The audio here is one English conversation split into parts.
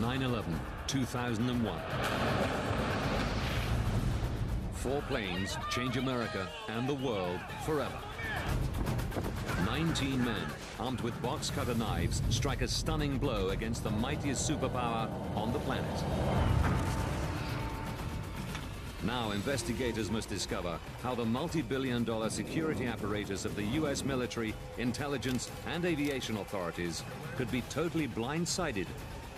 9/11, 2001. 4 planes change America and the world forever. 19 men, armed with box cutter knives, strike a stunning blow against the mightiest superpower on the planet. Now investigators must discover how the multi-billion-dollar security apparatus of the US military, intelligence, and aviation authorities could be totally blindsided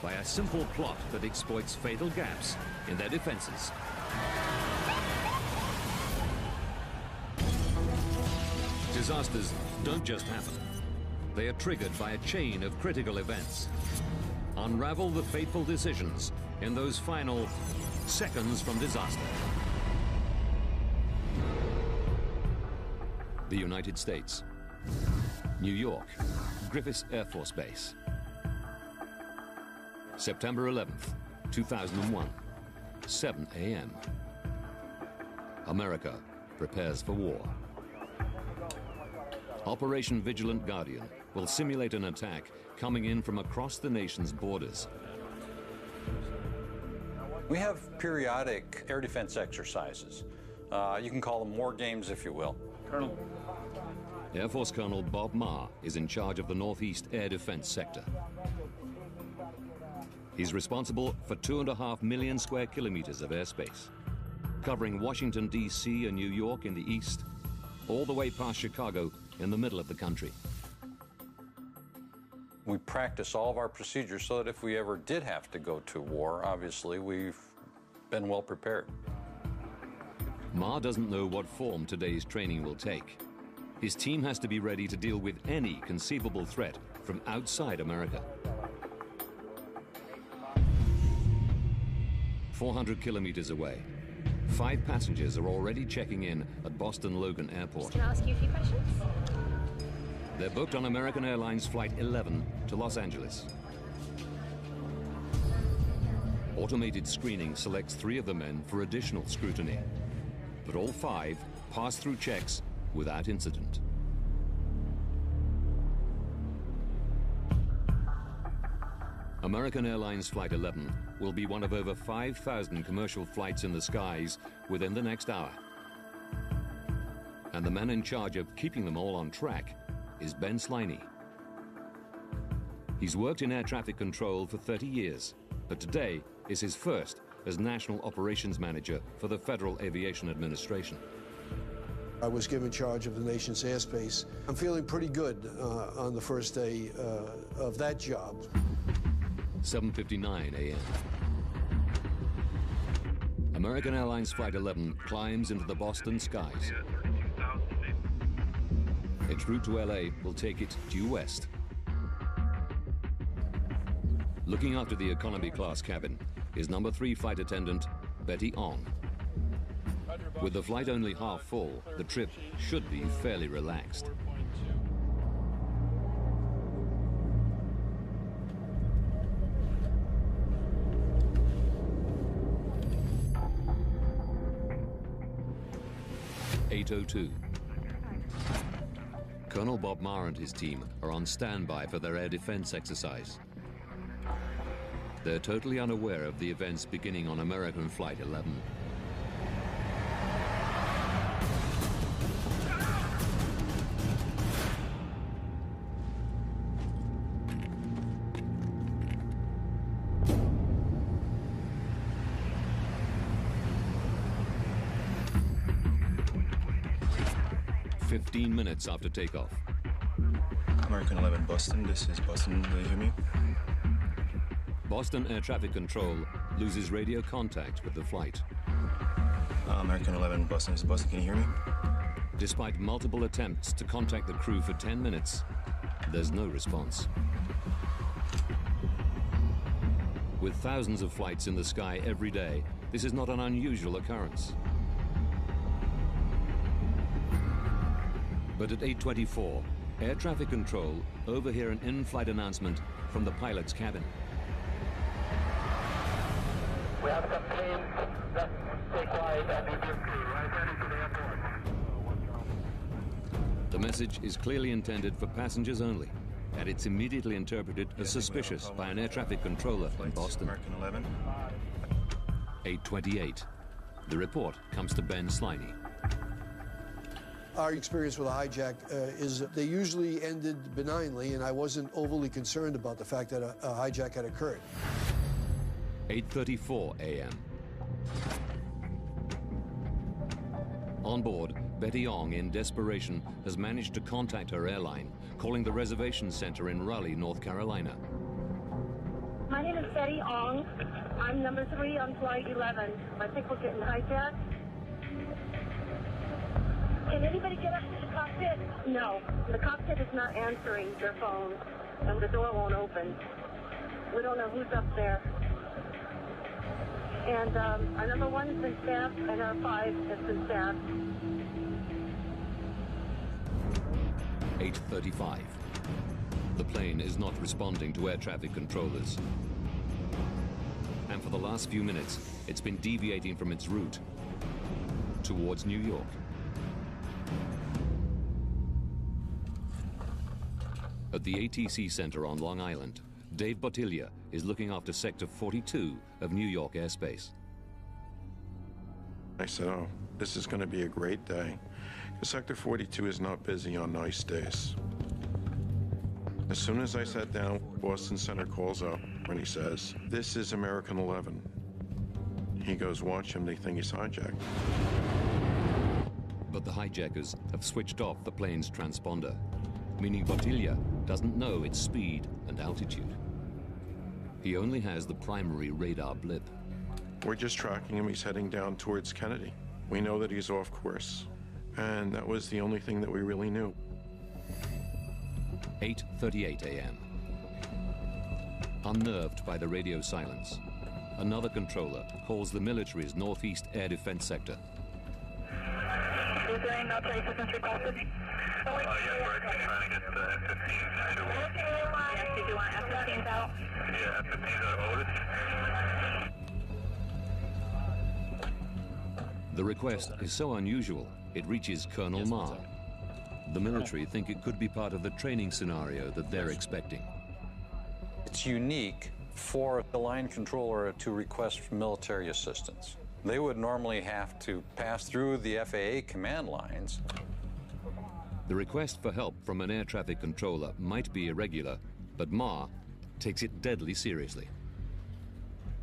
by a simple plot that exploits fatal gaps in their defenses. Disasters don't just happen. They are triggered by a chain of critical events. Unravel the fateful decisions in those final seconds from disaster. The United States. New York, Griffiths Air Force Base. September 11th, 2001, 7 a.m. America prepares for war. Operation Vigilant Guardian will simulate an attack coming in from across the nation's borders. We have periodic air defense exercises. You can call them war games, if you will. Colonel. Air Force Colonel Bob Marr is in charge of the Northeast Air Defense Sector. He's responsible for 2.5 million square kilometers of airspace, covering Washington, D.C. and New York in the east, all the way past Chicago in the middle of the country. We practice all of our procedures so that if we ever did have to go to war, obviously, we've been well prepared. Marr doesn't know what form today's training will take. His team has to be ready to deal with any conceivable threat from outside America. 400 kilometers away, 5 passengers are already checking in at Boston Logan Airport. Can I ask you a few questions? They're booked on American Airlines Flight 11 to Los Angeles. Automated screening selects 3 of the men for additional scrutiny, but all 5 pass through checks without incident. American Airlines Flight 11 will be one of over 5,000 commercial flights in the skies within the next hour. And the man in charge of keeping them all on track is Ben Sliney. He's worked in air traffic control for 30 years, but today is his first as National Operations Manager for the Federal Aviation Administration. I was given charge of the nation's airspace. I'm feeling pretty good on the first day of that job. 7:59 a.m. American Airlines Flight 11 climbs into the Boston skies. Its route to LA will take it due west. Looking after the economy class cabin is number 3 flight attendant Betty Ong. With the flight only half full, the trip should be fairly relaxed. (8:02). Colonel Bob Marr and his team are on standby for their air defense exercise. They're totally unaware of the events beginning on American Flight 11. Minutes after takeoff. American 11 Boston, this is Boston, do you hear me? Boston Air Traffic Control loses radio contact with the flight. American 11 Boston, this is Boston, can you hear me? Despite multiple attempts to contact the crew for 10 minutes, there's no response. With thousands of flights in the sky every day, this is not an unusual occurrence. But at 8:24, Air Traffic Control overhear an in-flight announcement from the pilot's cabin. We have some planes that stay quiet and return to the airport. The message is clearly intended for passengers only. and it's immediately interpreted as suspicious by an air traffic controller in Boston. American 11. 8:28. The report comes to Ben Sliney. Our experience with a hijack is they usually ended benignly, and I wasn't overly concerned about the fact that a hijack had occurred. 8:34 a.m. On board, Betty Ong, in desperation, has managed to contact her airline, calling the reservation center in Raleigh, North Carolina. My name is Betty Ong. I'm number 3 on flight 11. I think we're getting hijacked. Can anybody get up to the cockpit? No. The cockpit is not answering their phone, and the door won't open. We don't know who's up there. And our number 1 has been stabbed, and our 5 has been stabbed. 8:35. The plane is not responding to air traffic controllers. And for the last few minutes, it's been deviating from its route towards New York. At the ATC Center on Long Island, Dave Bottiglia is looking after Sector 42 of New York airspace. I said, oh, this is going to be a great day. Sector 42 is not busy on nice days. As soon as I sat down, Boston Center calls up and he says, this is American 11. He goes, watch him, they think he's hijacked. But the hijackers have switched off the plane's transponder, meaning Bottiglia doesn't know its speed and altitude. He only has the primary radar blip. We're just tracking him. He's heading down towards Kennedy. We know that he's off course. And that was the only thing that we really knew. 8:38 a.m. Unnerved by the radio silence, another controller calls the military's northeast air defense sector. Is there any military assistance requested? Yeah, we're trying to get the F-15s to work. Yes, did you want F-15s out? Yeah, F-15s out of Otis. The request is so unusual, it reaches Colonel Marr. The military think it could be part of the training scenario that they're expecting. It's unique for the line controller to request military assistance. They would normally have to pass through the FAA command lines. The request for help from an air traffic controller might be irregular, but Marr takes it deadly seriously.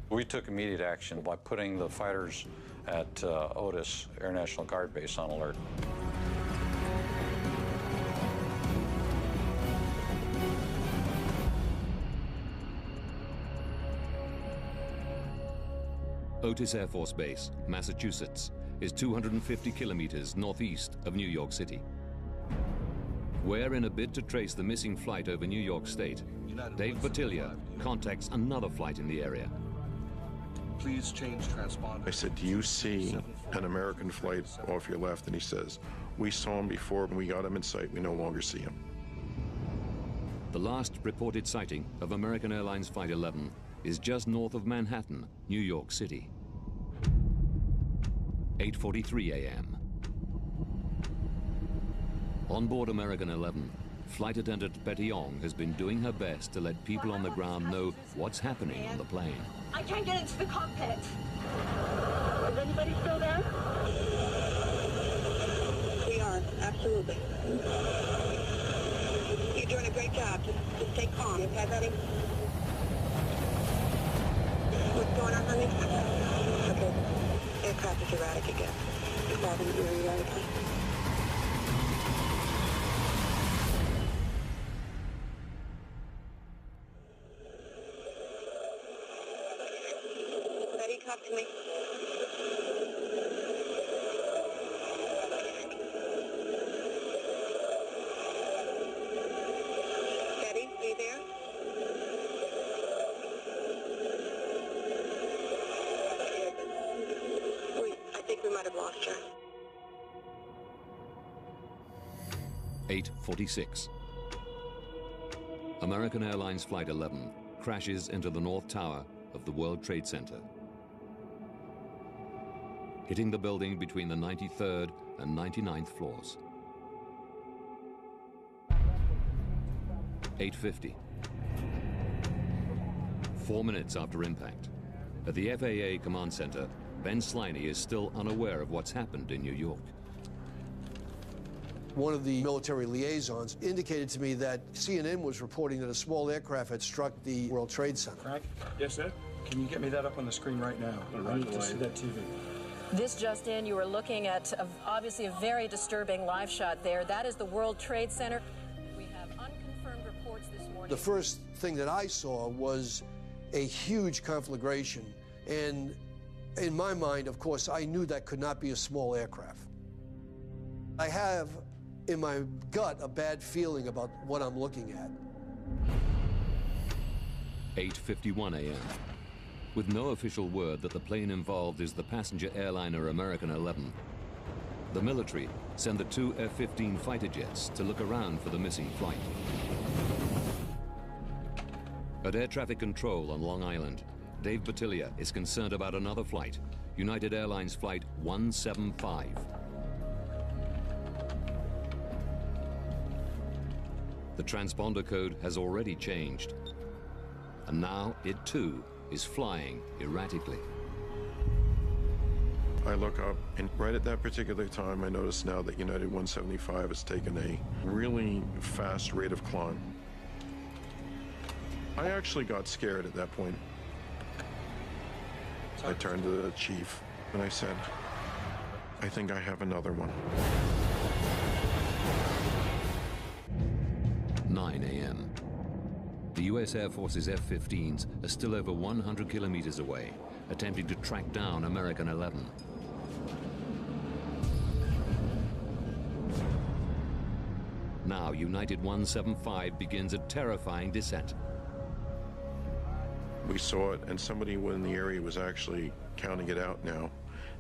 We took immediate action by putting the fighters at Otis Air National Guard Base on alert. Otis Air Force Base, Massachusetts, is 250 kilometers northeast of New York City. Where, in a bid to trace the missing flight over New York State, Dave Bottiglia contacts another flight in the area. Please change transponder. I said, do you see an American flight off your left? And he says, we saw him before, when we got him in sight, we no longer see him. The last reported sighting of American Airlines Flight 11 is just north of Manhattan, New York City. 8:43 a.m. On board American 11, flight attendant Betty Ong has been doing her best to let people on the ground know what's happening on the plane. I can't get into the cockpit. Is anybody still there? We are, absolutely. You're doing a great job. Just stay calm. Okay, Betty? What's going on, honey? Okay. Aircraft is erratic again. It's having very erratically. Betty, talk to me. Betty, are you there? We might have lost her. 8:46. American Airlines Flight 11 crashes into the North Tower of the World Trade Center, hitting the building between the 93rd and 99th floors. 8:50. 4 minutes after impact. At the FAA Command Center, Ben Sliney is still unaware of what's happened in New York. One of the military liaisons indicated to me that CNN was reporting that a small aircraft had struck the World Trade Center. Frank? Yes, sir? Can you get me that up on the screen right now? I need to see that TV. This just in, you were looking at obviously a very disturbing live shot there. That is the World Trade Center. We have unconfirmed reports this morning. The first thing that I saw was a huge conflagration. And in my mind, of course, I knew that could not be a small aircraft. I have in my gut a bad feeling about what I'm looking at. 8:51 a.m. With no official word that the plane involved is the passenger airliner American 11, the military send the two F-15 fighter jets to look around for the missing flight. At Air Traffic Control on Long Island, Dave Bottiglia is concerned about another flight, United Airlines Flight 175. The transponder code has already changed, and now it too is flying erratically. I look up, and right at that particular time, I notice now that United 175 has taken a really fast rate of climb. I actually got scared at that point. I turned to the chief, and I said, I think I have another one. 9 a.m. The U.S. Air Force's F-15s are still over 100 kilometers away, attempting to track down American 11. Now, United 175 begins a terrifying descent. We saw it, and somebody in the area was actually counting it out now.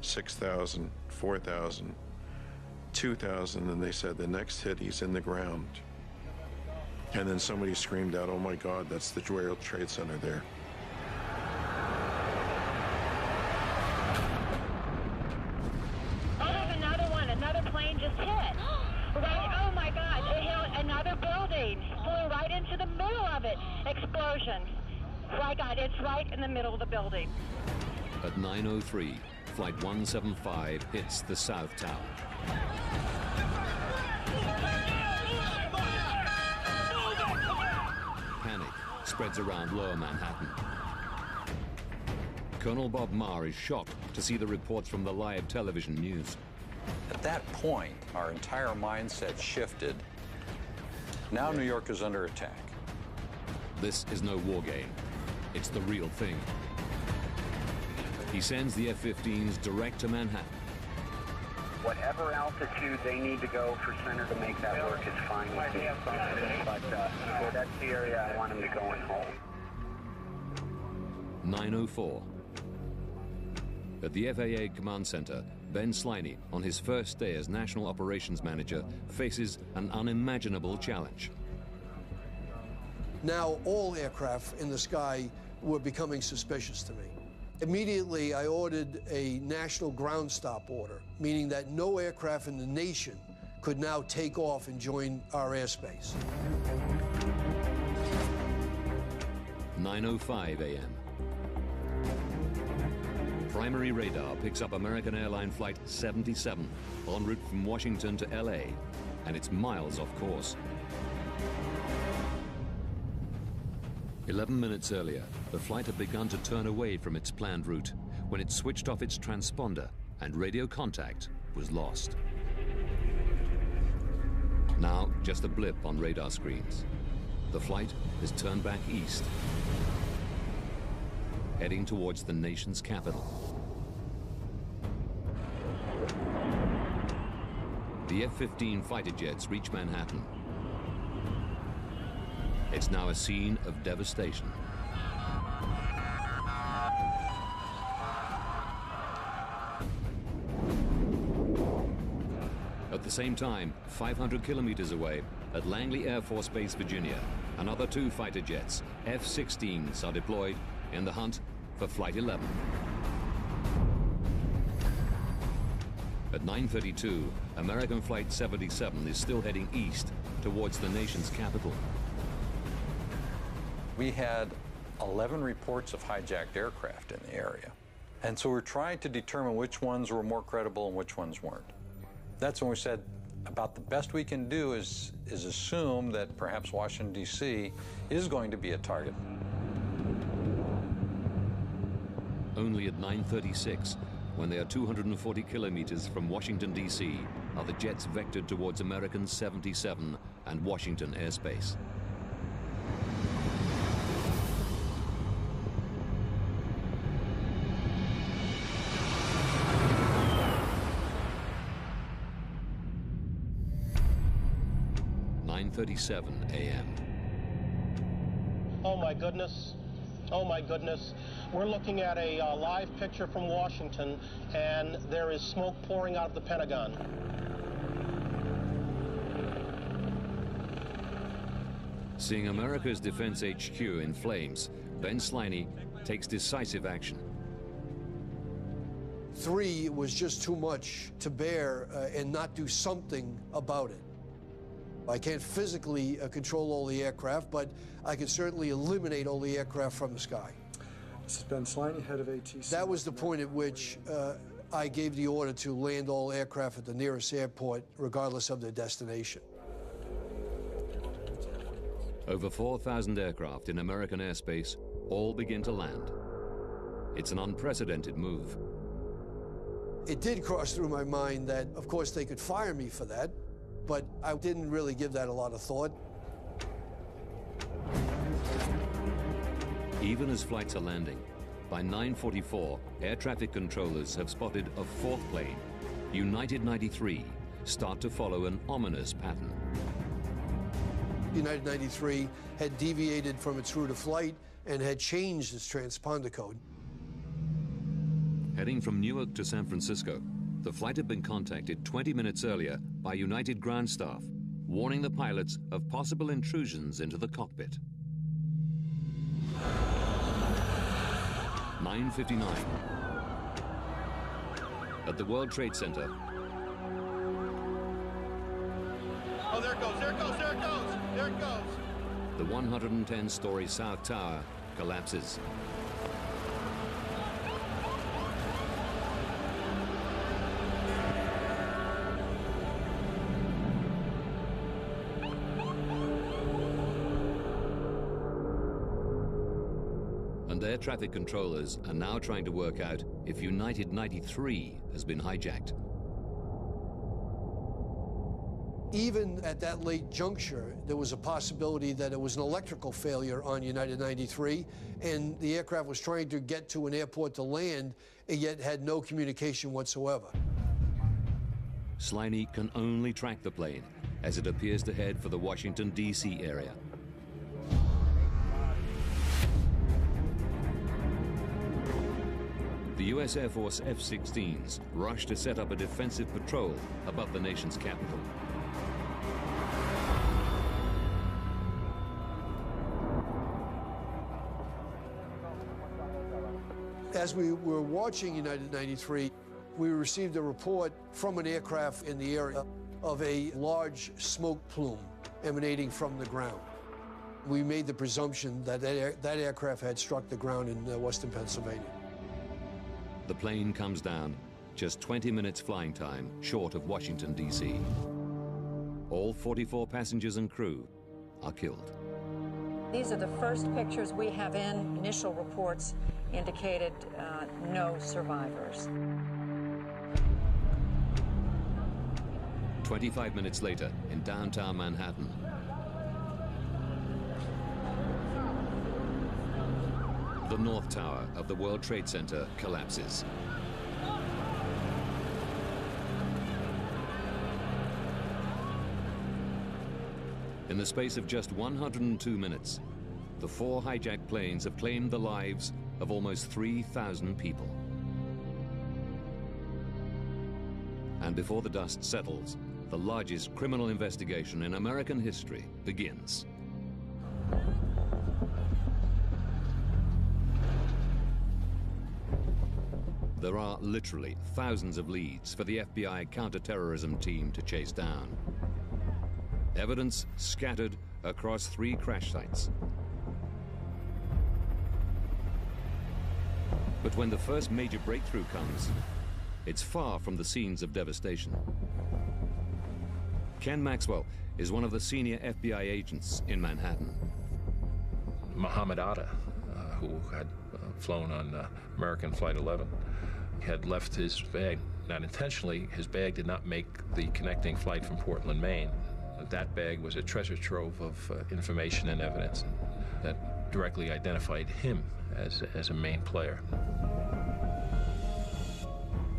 6,000, 4,000, 2,000, and they said the next hit, he's in the ground. And then somebody screamed out, oh my God, that's the World Trade Center there. Oh, there's another one. Another plane just hit. Right, oh my God, it hit another building. Flew right into the middle of it. Explosion. My God, it's right in the middle of the building. At 9:03, Flight 175 hits the South Tower. Panic spreads around Lower Manhattan. Colonel Bob Marr is shocked to see the reports from the live television news. At that point, our entire mindset shifted. Now New York is under attack. This is no war game. It's the real thing. He sends the F-15s direct to Manhattan. Whatever altitude they need to go for center to make that work is fine with me. But that's the area I want them to go and hold. 9:04. At the FAA Command Center, Ben Sliney, on his first day as National Operations Manager, faces an unimaginable challenge. Now all aircraft in the sky were becoming suspicious to me. Immediately, I ordered a national ground stop order, meaning that no aircraft in the nation could now take off and join our airspace. 9:05 a.m. Primary radar picks up American Airline Flight 77 en route from Washington to LA, and it's miles off course. 11 minutes earlier, the flight had begun to turn away from its planned route when it switched off its transponder and radio contact was lost. Now, just a blip on radar screens. The flight has turned back east, heading towards the nation's capital. The F-15 fighter jets reach Manhattan. It's now a scene of devastation. At the same time, 500 kilometers away, at Langley Air Force Base, Virginia, another two fighter jets, F-16s, are deployed in the hunt for Flight 11. At 9:32, American Flight 77 is still heading east towards the nation's capital. We had 11 reports of hijacked aircraft in the area. And so we're trying to determine which ones were more credible and which ones weren't. That's when we said about the best we can do is assume that perhaps Washington, D.C. is going to be a target. Only at 9:36, when they are 240 kilometers from Washington, D.C., are the jets vectored towards American 77 and Washington airspace. .37 a.m. Oh my goodness. Oh my goodness. We're looking at a live picture from Washington, and there is smoke pouring out of the Pentagon. Seeing America's Defense HQ in flames, Ben Sliney takes decisive action. 3 was just too much to bear and not do something about it. I can't physically control all the aircraft, but I can certainly eliminate all the aircraft from the sky. This is Ben Sliney, head of ATC. That was the point at which I gave the order to land all aircraft at the nearest airport, regardless of their destination. Over 4,000 aircraft in American airspace all begin to land. It's an unprecedented move. It did cross through my mind that, of course, they could fire me for that, but I didn't really give that a lot of thought. Even as flights are landing, by 9:44, air traffic controllers have spotted a fourth plane, United 93, start to follow an ominous pattern. United 93 had deviated from its route of flight and had changed its transponder code. Heading from Newark to San Francisco, the flight had been contacted 20 minutes earlier by United ground staff, warning the pilots of possible intrusions into the cockpit. 9:59. At the World Trade Center. Oh, there it goes, there it goes, there it goes, there it goes. The 110-story South Tower collapses. And air traffic controllers are now trying to work out if United 93 has been hijacked. Even at that late juncture, there was a possibility that it was an electrical failure on United 93, and the aircraft was trying to get to an airport to land, and yet had no communication whatsoever. Sliney can only track the plane as it appears to head for the Washington, D.C. area. The U.S. Air Force F-16s rush to set up a defensive patrol above the nation's capital. As we were watching United 93, we received a report from an aircraft in the area of a large smoke plume emanating from the ground. We made the presumption that that aircraft had struck the ground in western Pennsylvania. The plane comes down just 20 minutes flying time short of Washington, D.C. All 44 passengers and crew are killed. These are the first pictures we have in. Initial reports indicated no survivors. 25 minutes later, in downtown Manhattan, the North Tower of the World Trade Center collapses. In the space of just 102 minutes, the 4 hijacked planes have claimed the lives of almost 3,000 people. And before the dust settles, the largest criminal investigation in American history begins. There are literally thousands of leads for the FBI counterterrorism team to chase down. Evidence scattered across 3 crash sites. But when the first major breakthrough comes, it's far from the scenes of devastation. Ken Maxwell is one of the senior FBI agents in Manhattan. Mohammed Atta, who had flown on American Flight 11, had left his bag, not intentionally. His bag did not make the connecting flight from Portland, Maine. That bag was a treasure trove of information and evidence that directly identified him as a main player.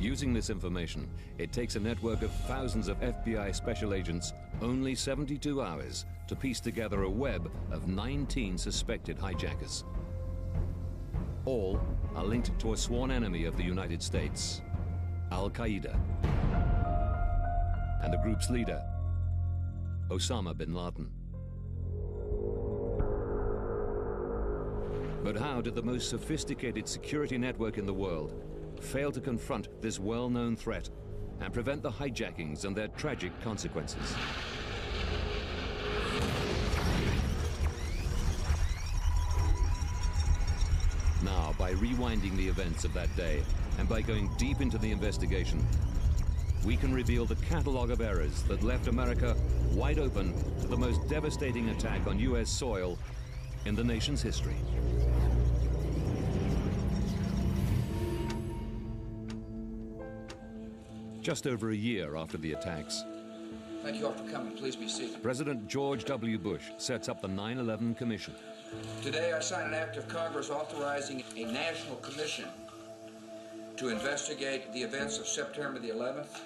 Using this information, it takes a network of thousands of FBI special agents only 72 hours to piece together a web of 19 suspected hijackers. All are linked to a sworn enemy of the United States, Al-Qaeda, and the group's leader, Osama bin Laden. But how did the most sophisticated security network in the world fail to confront this well-known threat and prevent the hijackings and their tragic consequences? Now, by rewinding the events of that day and by going deep into the investigation, we can reveal the catalog of errors that left America wide open to the most devastating attack on U.S. soil in the nation's history. Just over a year after the attacks, thank you all for coming. Please be seated. President George W. Bush sets up the 9/11 Commission. Today I sign an act of Congress authorizing a national commission to investigate the events of September the 11th.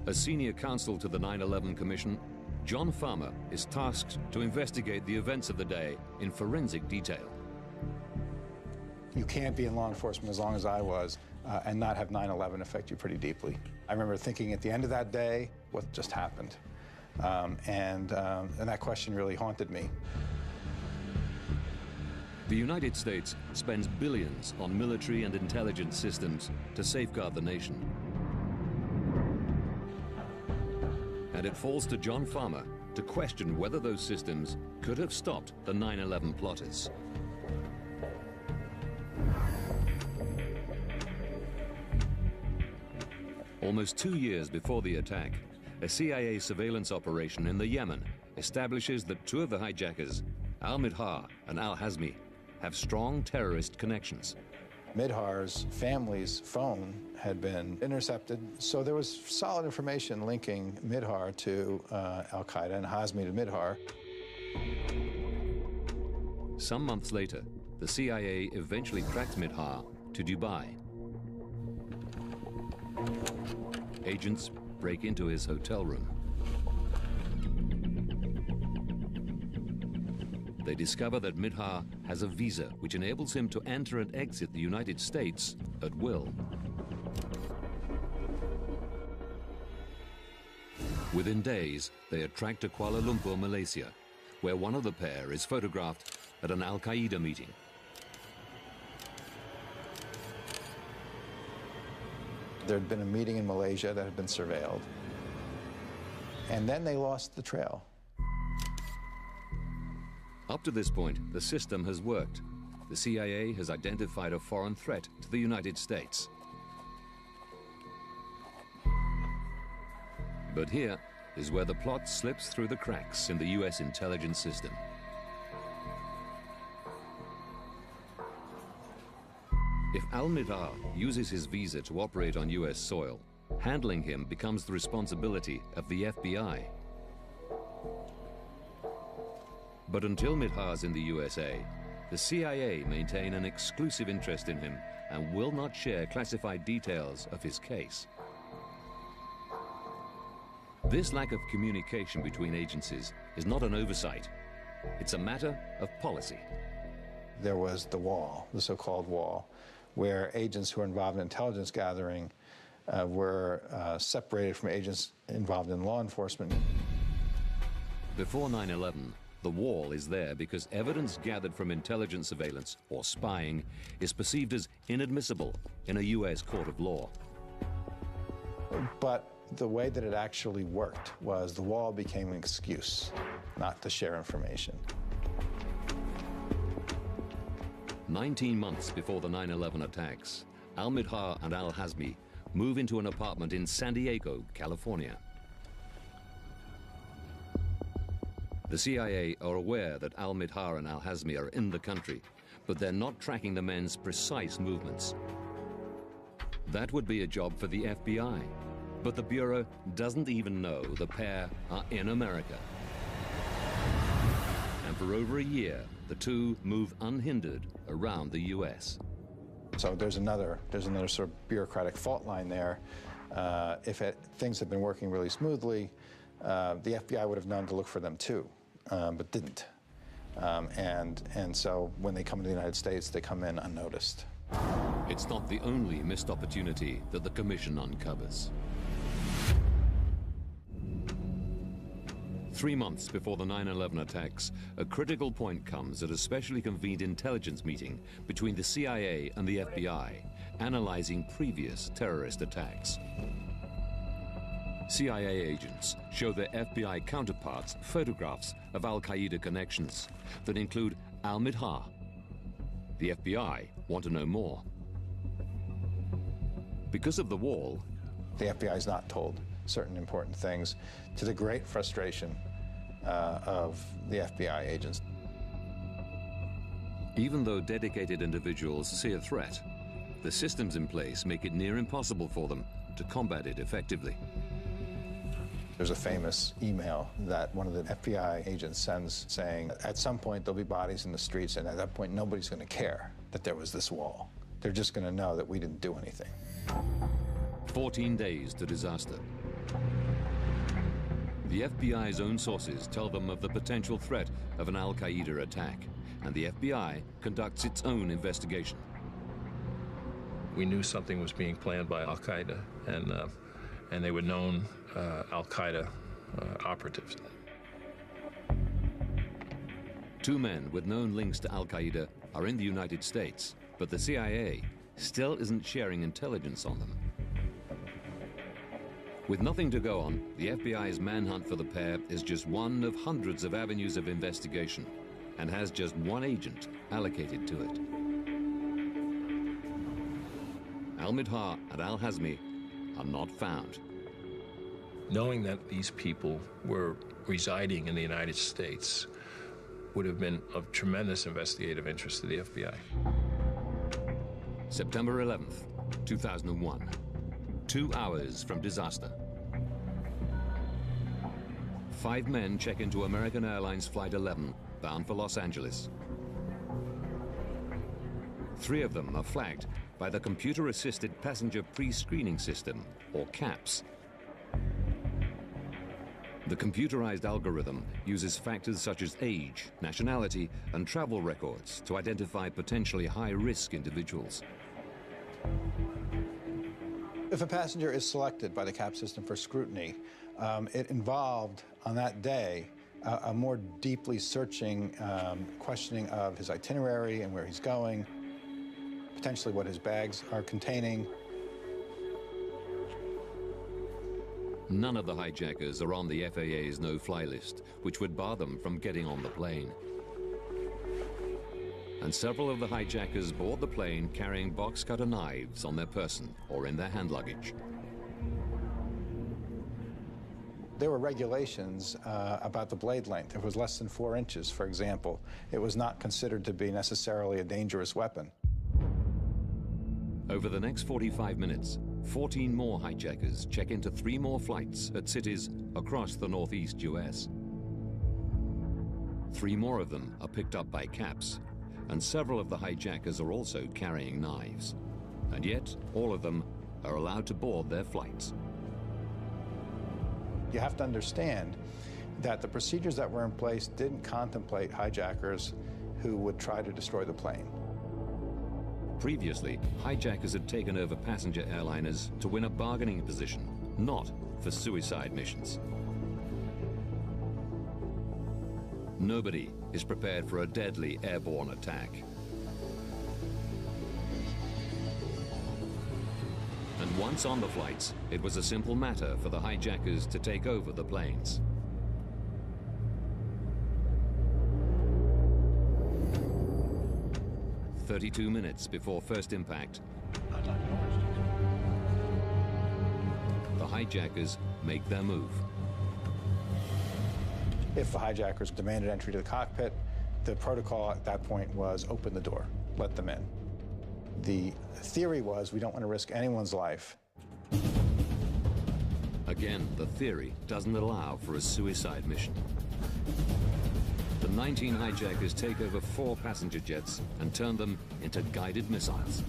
As senior counsel to the 9/11 Commission, John Farmer is tasked to investigate the events of the day in forensic detail. You can't be in law enforcement as long as I was and not have 9/11 affect you pretty deeply. I remember thinking at the end of that day, what just happened? And that question really haunted me. The United States spends billions on military and intelligence systems to safeguard the nation. And it falls to John Farmer to question whether those systems could have stopped the 9/11 plotters. Almost 2 years before the attack, a CIA surveillance operation in the Yemen establishes that two of the hijackers, Al-Midhar and Al-Hazmi, have strong terrorist connections. Midhar's family's phone had been intercepted, so there was solid information linking Midhar to Al-Qaeda and Hazmi to Midhar. Some months later, the CIA eventually tracks Midhar to Dubai. Agents break into his hotel room. They discover that Midhar has a visa which enables him to enter and exit the United States at will. Within days, they are tracked to Kuala Lumpur, Malaysia, where one of the pair is photographed at an Al-Qaeda meeting. There had been a meeting in Malaysia that had been surveilled, and then they lost the trail. Up to this point, the system has worked. The CIA has identified a foreign threat to the United States. But here is where the plot slips through the cracks in the U.S. intelligence system. If Al-Midhar uses his visa to operate on U.S. soil, handling him becomes the responsibility of the FBI. But until Midhar's in the USA, the CIA maintain an exclusive interest in him and will not share classified details of his case. This lack of communication between agencies is not an oversight. It's a matter of policy. There was the wall, the so-called wall, where agents who were involved in intelligence gathering were separated from agents involved in law enforcement. Before 9/11, the wall is there because evidence gathered from intelligence surveillance or spying is perceived as inadmissible in a U.S. court of law. But the way that it actually worked was the wall became an excuse not to share information. 19 months before the 9/11 attacks, Al-Midhar and Al-Hazmi move into an apartment in San Diego, California. The CIA are aware that Al-Midhar and Al-Hazmi are in the country, but they're not tracking the men's precise movements. That would be a job for the FBI, but the Bureau doesn't even know the pair are in America. And for over a year, the two move unhindered around the U.S. So there's another sort of bureaucratic fault line there. Things had been working really smoothly, the FBI would have known to look for them too, but didn't. And so when they come to the United States, they come in unnoticed. It's not the only missed opportunity that the Commission uncovers. 3 months before the 9/11 attacks, a critical point comes at a specially convened intelligence meeting between the CIA and the FBI, analyzing previous terrorist attacks. CIA agents show their FBI counterparts photographs of Al-Qaeda connections that include Al-Midhar. The FBI want to know more. Because of the wall, the FBI is not told certain important things, to the great frustration of the FBI agents. Even though dedicated individuals see a threat, the systems in place make it near impossible for them to combat it effectively. There's a famous email that one of the FBI agents sends saying, at some point there'll be bodies in the streets, and at that point nobody's going to care that there was this wall. They're just going to know that we didn't do anything. 14 days to disaster. The FBI's own sources tell them of the potential threat of an Al-Qaeda attack, and the FBI conducts its own investigation. We knew something was being planned by Al-Qaeda, and they were known Al-Qaeda operatives. 2 men with known links to Al-Qaeda are in the United States, but the CIA still isn't sharing intelligence on them. With nothing to go on, the FBI's manhunt for the pair is just one of hundreds of avenues of investigation, and has just one agent allocated to it. Al-Midhar and Al-Hazmi are not found. Knowing that these people were residing in the United States would have been of tremendous investigative interest to the FBI. September 11th, 2001. 2 hours from disaster. 5 men check into American Airlines Flight 11, bound for Los Angeles. 3 of them are flagged by the Computer-Assisted Passenger Pre-Screening System, or CAPS. The computerized algorithm uses factors such as age, nationality, and travel records to identify potentially high-risk individuals. If a passenger is selected by the CAP system for scrutiny, it involved, on that day, a more deeply searching questioning of his itinerary and where he's going, potentially what his bags are containing. None of the hijackers are on the FAA's no-fly list, which would bar them from getting on the plane. And several of the hijackers board the plane carrying box-cutter knives on their person or in their hand luggage. There were regulations about the blade length. If it was less than 4 inches, for example, it was not considered to be necessarily a dangerous weapon. Over the next 45 minutes, 14 more hijackers check into 3 more flights at cities across the northeast U.S. 3 more of them are picked up by CAPS, and several of the hijackers are also carrying knives. And yet, all of them are allowed to board their flights. You have to understand that the procedures that were in place didn't contemplate hijackers who would try to destroy the plane. Previously, hijackers had taken over passenger airliners to win a bargaining position, not for suicide missions. Nobody is prepared for a deadly airborne attack. And once on the flights, it was a simple matter for the hijackers to take over the planes. 32 minutes before first impact, the hijackers make their move. If the hijackers demanded entry to the cockpit, the protocol at that point was open the door, let them in. The theory was we don't want to risk anyone's life. Again, the theory doesn't allow for a suicide mission. The 19 hijackers take over 4 passenger jets and turn them into guided missiles.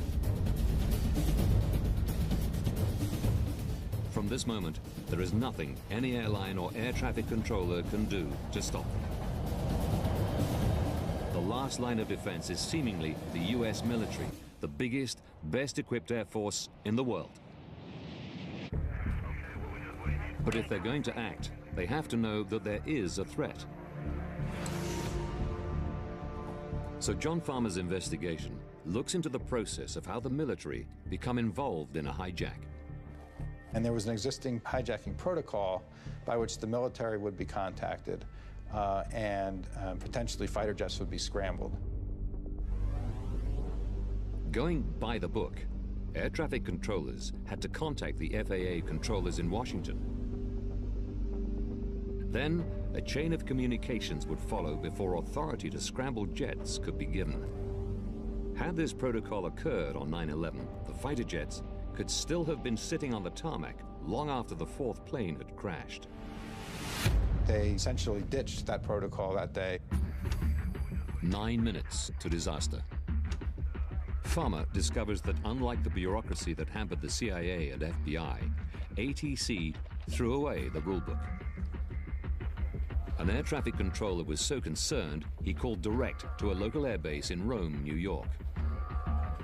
From this moment, there is nothing any airline or air traffic controller can do to stop them. The last line of defense is seemingly the US military, the biggest, best equipped air force in the world. But if they're going to act, they have to know that there is a threat. So John Farmer's investigation looks into the process of how the military become involved in a hijack. And there was an existing hijacking protocol by which the military would be contacted and potentially fighter jets would be scrambled. Going by the book, air traffic controllers had to contact the FAA controllers in Washington. Then, a chain of communications would follow before authority to scramble jets could be given. Had this protocol occurred on 9/11, the fighter jets could still have been sitting on the tarmac long after the 4th plane had crashed. They essentially ditched that protocol that day. 9 minutes to disaster. Farmer discovers that unlike the bureaucracy that hampered the CIA and FBI, ATC threw away the rulebook. An air traffic controller was so concerned, he called direct to a local airbase in Rome, New York.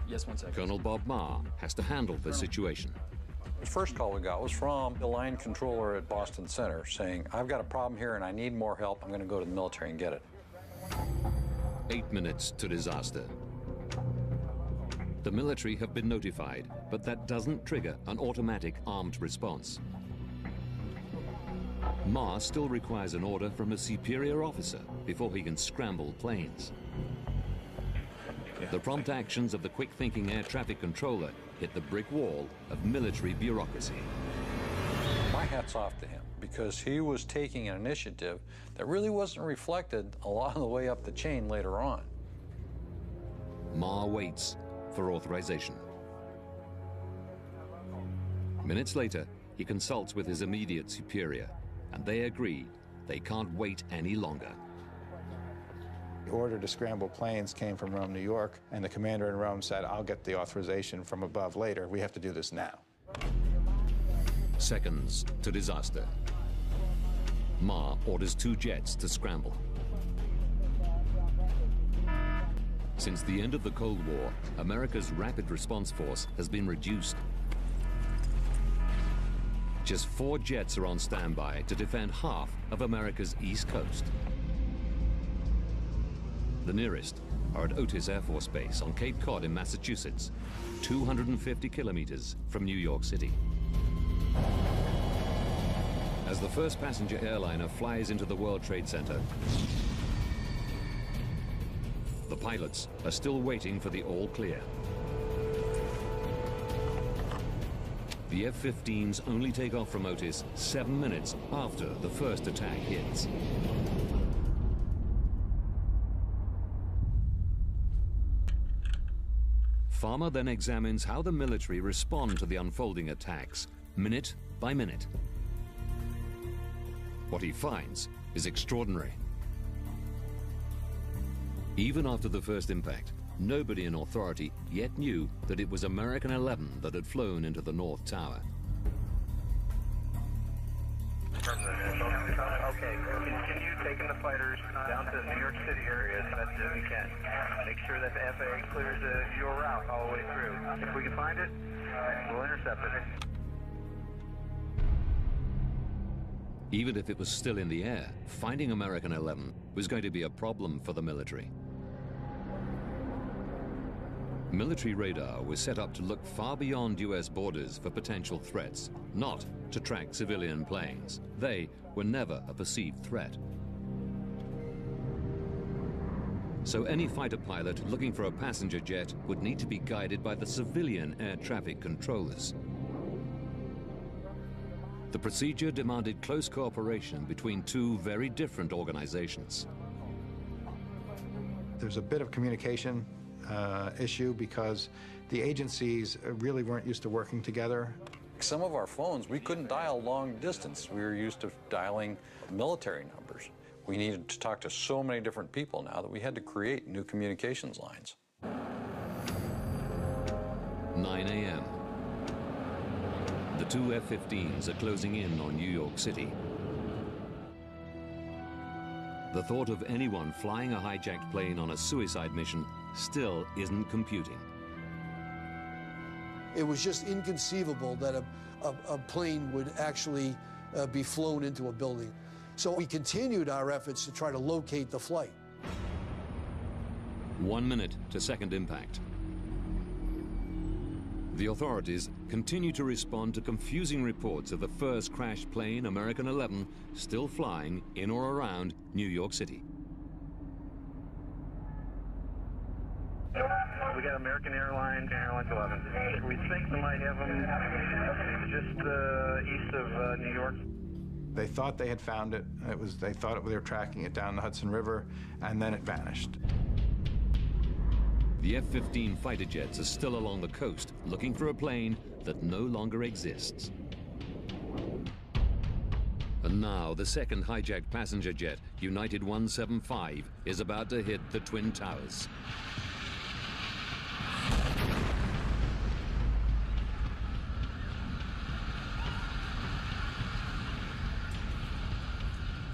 Yes, 1 second. Colonel Bob Marr has to handle the situation. The first call we got was from the line controller at Boston Center saying, I've got a problem here and I need more help. I'm going to go to the military and get it. 8 minutes to disaster. The military have been notified, but that doesn't trigger an automatic armed response. Marr still requires an order from a superior officer before he can scramble planes. The prompt actions of the quick-thinking air traffic controller hit the brick wall of military bureaucracy. My hat's off to him, because he was taking an initiative that really wasn't reflected a lot of the way up the chain later on. Marr waits for authorization. Minutes later, he consults with his immediate superior, and they agree they can't wait any longer. The order to scramble planes came from Rome, New York, and the commander in Rome said, I'll get the authorization from above later. We have to do this now. Seconds to disaster. Marr orders 2 jets to scramble. Since the end of the Cold War, America's Rapid Response Force has been reduced. Just 4 jets are on standby to defend half of America's East Coast. The nearest are at Otis Air Force Base on Cape Cod in Massachusetts, 250 kilometers from New York City. As the first passenger airliner flies into the World Trade Center, the pilots are still waiting for the all clear. The F-15s only take off from Otis 7 minutes after the first attack hits. Farmer then examines how the military respond to the unfolding attacks, minute by minute. What he finds is extraordinary. Even after the first impact, nobody in authority yet knew that it was American 11 that had flown into the North Tower. Okay, continue taking the fighters down to the New York City area as fast as you can. Make sure that the FAA clears your route all the way through. If we can find it, we'll intercept it. Even if it was still in the air, finding American 11 was going to be a problem for the military. Military radar was set up to look far beyond US borders for potential threats, not to track civilian planes. They were never a perceived threat. So any fighter pilot looking for a passenger jet would need to be guided by the civilian air traffic controllers. The procedure demanded close cooperation between two very different organizations. There's a bit of communication issue because the agencies really weren't used to working together. Some of our phones, we couldn't dial long distance. We were used to dialing military numbers. We needed to talk to so many different people now that we had to create new communications lines. 9 a.m. The two F-15s are closing in on New York City. The thought of anyone flying a hijacked plane on a suicide mission still isn't computing. It was just inconceivable that a plane would actually be flown into a building. So we continued our efforts to try to locate the flight. 1 minute to second impact. The authorities continue to respond to confusing reports of the first crashed plane, American 11, still flying in or around New York City. We got American Airlines 11. We think we might have them just east of New York. They thought they had found it. They thought they were tracking it down the Hudson River, and then it vanished. The F-15 fighter jets are still along the coast, looking for a plane that no longer exists. And now the second hijacked passenger jet, United 175, is about to hit the Twin Towers.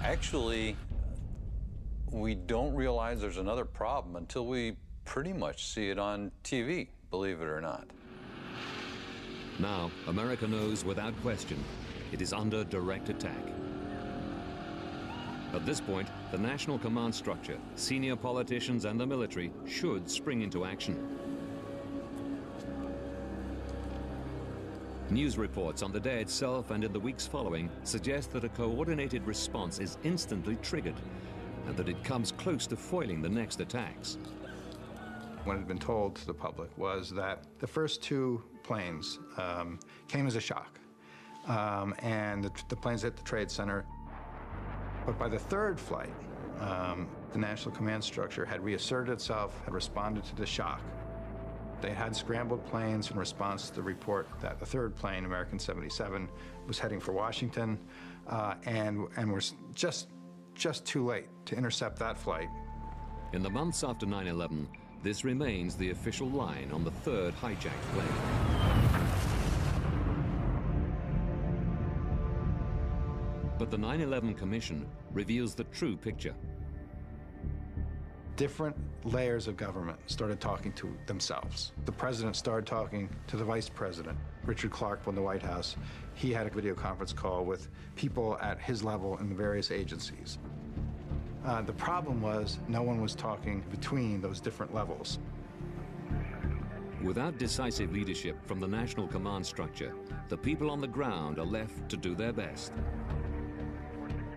Actually, we don't realize there's another problem until we pretty much see it on TV, believe it or not. Now, America knows without question it is under direct attack. At this point, the national command structure, senior politicians and the military should spring into action. News reports on the day itself and in the weeks following suggest that a coordinated response is instantly triggered and that it comes close to foiling the next attacks. What had been told to the public was that the first two planes came as a shock, and the planes hit the Trade Center. But by the third flight, the national command structure had reasserted itself, had responded to the shock. They had scrambled planes in response to the report that the third plane, American 77, was heading for Washington, and were just too late to intercept that flight. In the months after 9/11, this remains the official line on the third hijacked plane. But the 9/11 Commission reveals the true picture. Different layers of government started talking to themselves. The president started talking to the vice president. Richard Clark from the White House, he had a video conference call with people at his level in the various agencies. The problem was no one was talking between those different levels. Without decisive leadership from the national command structure, the people on the ground are left to do their best.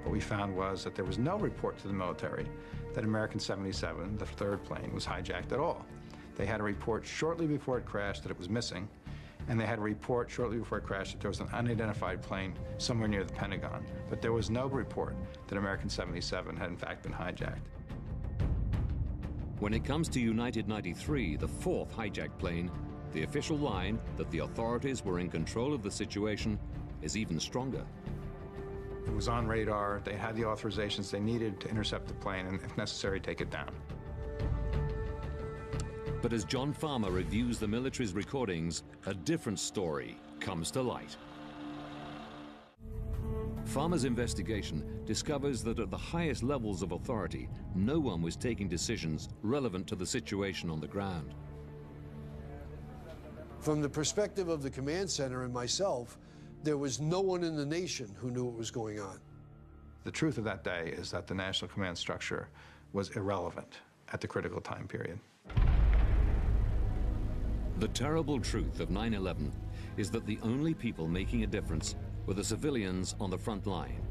What we found was that there was no report to the military that American 77, the third plane, was hijacked at all. They had a report shortly before it crashed that it was missing, and they had a report shortly before it crashed that there was an unidentified plane somewhere near the Pentagon. But there was no report that American 77 had in fact been hijacked. When it comes to United 93, the fourth hijacked plane, the official line that the authorities were in control of the situation is even stronger. It was on radar. They had the authorizations they needed to intercept the plane and, if necessary, take it down. But as John Farmer reviews the military's recordings, a different story comes to light. Farmer's investigation discovers that at the highest levels of authority, no one was taking decisions relevant to the situation on the ground. From the perspective of the command center and myself, there was no one in the nation who knew what was going on. The truth of that day is that the national command structure was irrelevant at the critical time period. The terrible truth of 9/11 is that the only people making a difference were the civilians on the front line,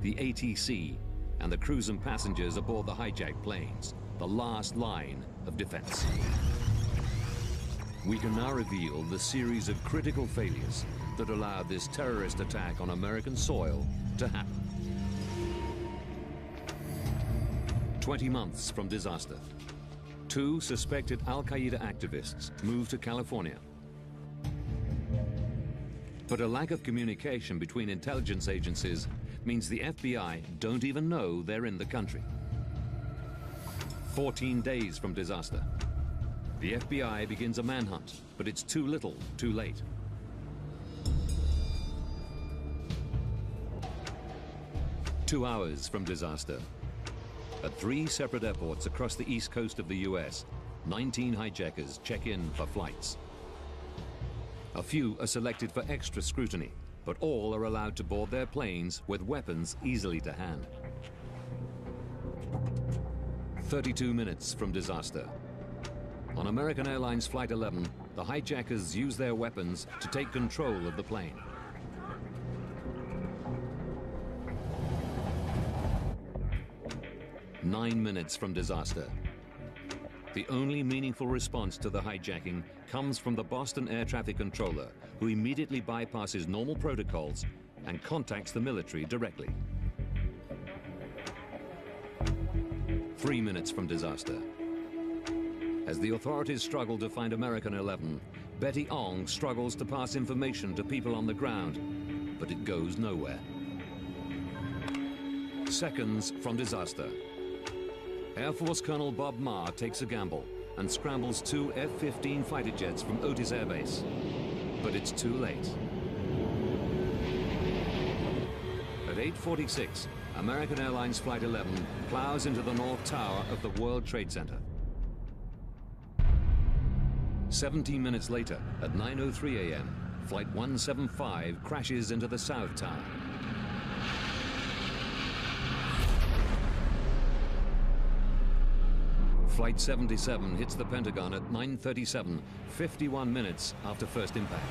the ATC, and the crews and passengers aboard the hijacked planes. the last line of defense. We can now reveal the series of critical failures that allowed this terrorist attack on American soil to happen. 20 months from disaster, 2 suspected Al-Qaeda activists moved to California. But a lack of communication between intelligence agencies means the FBI don't even know they're in the country. 14 days from disaster, the FBI begins a manhunt, but it's too little, too late. Two hours from disaster, at 3 separate airports across the east coast of the US, 19 hijackers check in for flights. A few are selected for extra scrutiny, but all are allowed to board their planes with weapons easily to hand. 32 minutes from disaster. On American Airlines Flight 11, the hijackers use their weapons to take control of the plane. Nine minutes from disaster. The only meaningful response to the hijacking comes from the Boston air traffic controller, who immediately bypasses normal protocols and contacts the military directly. 3 minutes from disaster. As the authorities struggle to find American 11, Betty Ong struggles to pass information to people on the ground, but it goes nowhere. Seconds from disaster. Air Force Colonel Bob Marr takes a gamble and scrambles 2 F-15 fighter jets from Otis Air Base. But it's too late. At 8:46, American Airlines Flight 11 plows into the North Tower of the World Trade Center. 17 minutes later, at 9:03 a.m., Flight 175 crashes into the South Tower. Flight 77 hits the Pentagon at 9:37, 51 minutes after first impact.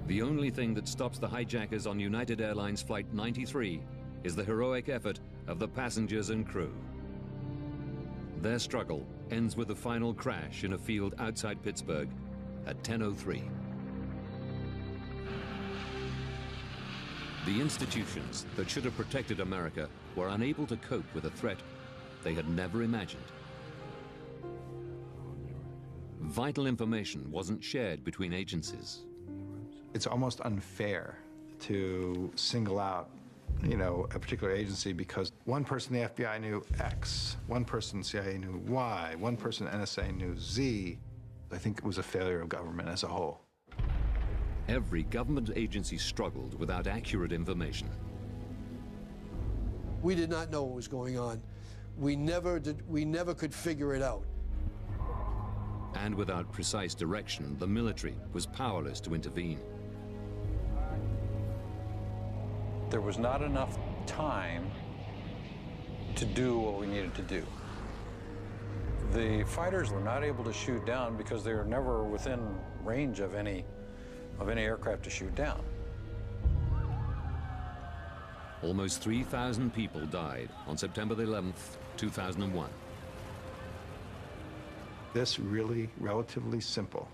The only thing that stops the hijackers on United Airlines Flight 93 is the heroic effort of the passengers and crew. Their struggle ends with the final crash in a field outside Pittsburgh at 10:03. The institutions that should have protected America were unable to cope with a threat they had never imagined. Vital information wasn't shared between agencies. It's almost unfair to single out, a particular agency because one person in the FBI knew X, one person in the CIA knew Y, one person in NSA knew Z. I think it was a failure of government as a whole. Every government agency struggled without accurate information. We did not know what was going on. We never could figure it out. And without precise direction, the military was powerless to intervene. There was not enough time to do what we needed to do. The fighters were not able to shoot down because they were never within range of any aircraft to shoot down. Almost 3,000 people died on September the 11th, 2001. This really relatively simple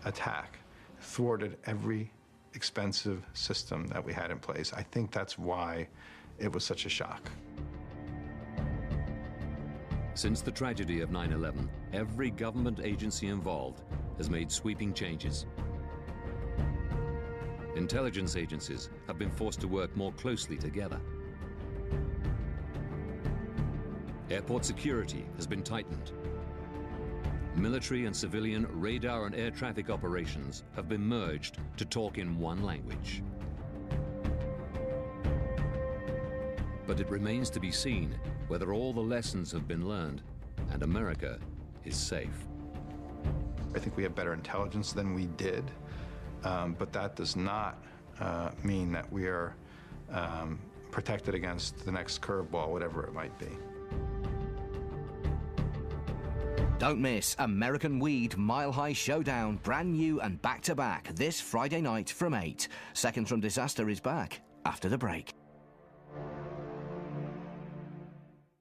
attack thwarted every expensive system that we had in place. I think that's why it was such a shock. Since the tragedy of 9/11, every government agency involved has made sweeping changes. Intelligence agencies have been forced to work more closely together. Airport security has been tightened. Military and civilian radar and air traffic operations have been merged to talk in one language. But it remains to be seen whether all the lessons have been learned and America is safe. I think we have better intelligence than we did, but that does not mean that we are protected against the next curveball, whatever it might be. Don't miss American Weed Mile High Showdown, brand new and back-to-back this Friday night from 8. Seconds from Disaster is back after the break.